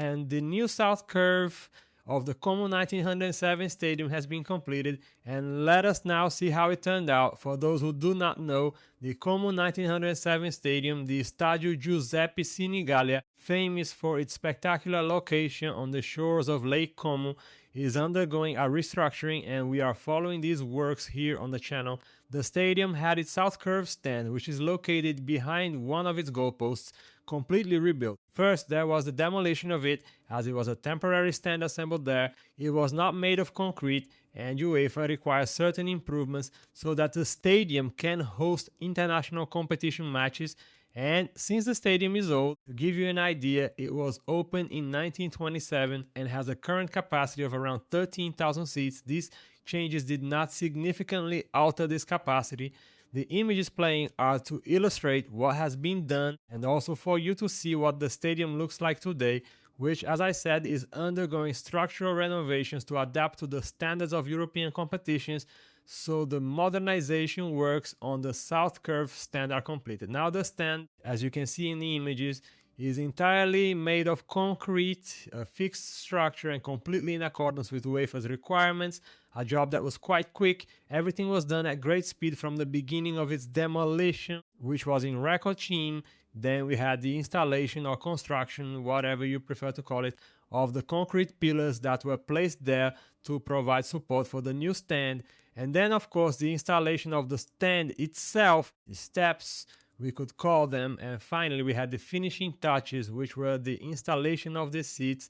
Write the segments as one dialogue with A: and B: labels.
A: and the new south curve of the Como 1907 stadium has been completed, and let us now see how it turned out. For those who do not know, the Como 1907 stadium, the Stadio Giuseppe Sinigalia, famous for its spectacular location on the shores of Lake Como, is undergoing a restructuring, and we are following these works here on the channel. The stadium had its south curve stand, which is located behind one of its goalposts, completely rebuilt. First, there was the demolition of it, as it was a temporary stand assembled there. It was not made of concrete, and UEFA requires certain improvements so that the stadium can host international competition matches. And since the stadium is old, to give you an idea, it was opened in 1927 and has a current capacity of around 13,000 seats. These changes did not significantly alter this capacity. The images playing are to illustrate what has been done and also for you to see what the stadium looks like today, which, as I said, is undergoing structural renovations to adapt to the standards of European competitions. So the modernization works on the south curve stand are completed. Now the stand, as you can see in the images, is entirely made of concrete, a fixed structure, and completely in accordance with UEFA's requirements. A job that was quite quick. Everything was done at great speed from the beginning of its demolition, which was in record time. Then we had the installation or construction, whatever you prefer to call it, of the concrete pillars that were placed there to provide support for the new stand. And then, of course, the installation of the stand itself, the steps, we could call them. And finally, we had the finishing touches, which were the installation of the seats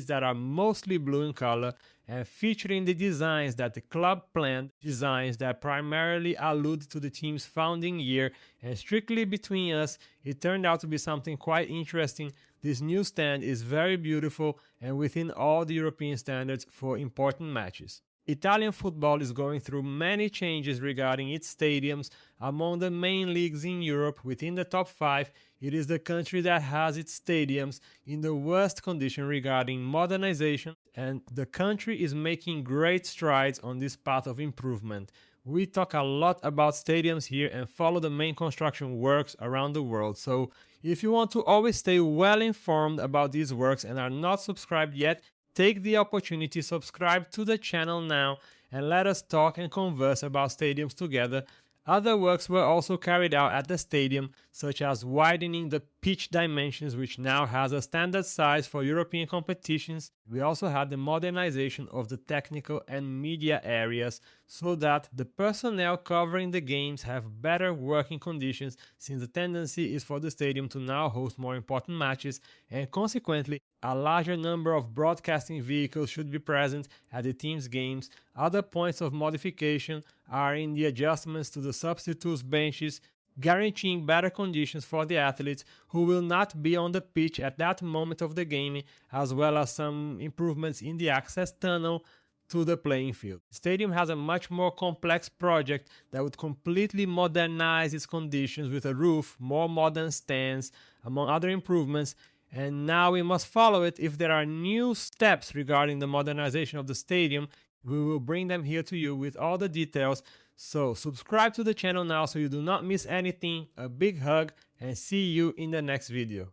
A: that are mostly blue in color, and featuring the designs that the club planned, designs that primarily allude to the team's founding year. And strictly between us, it turned out to be something quite interesting. This new stand is very beautiful and within all the European standards for important matches. Italian football is going through many changes regarding its stadiums. Among the main leagues in Europe, within the top 5, it is the country that has its stadiums in the worst condition regarding modernization, and the country is making great strides on this path of improvement. We talk a lot about stadiums here and follow the main construction works around the world. So if you want to always stay well informed about these works and are not subscribed yet, take the opportunity, subscribe to the channel now, and let us talk and converse about stadiums together. Other works were also carried out at the stadium, such as widening the pitch dimensions, which now has a standard size for European competitions. We also had the modernization of the technical and media areas so that the personnel covering the games have better working conditions, since the tendency is for the stadium to now host more important matches, and consequently a larger number of broadcasting vehicles should be present at the team's games. Other points of modification are in the adjustments to the substitutes benches, guaranteeing better conditions for the athletes who will not be on the pitch at that moment of the game, as well as some improvements in the access tunnel to the playing field. The stadium has a much more complex project that would completely modernize its conditions with a roof, more modern stands, among other improvements. And now we must follow it. If there are new steps regarding the modernization of the stadium, we will bring them here to you with all the details. So subscribe to the channel now so you do not miss anything. A big hug and see you in the next video.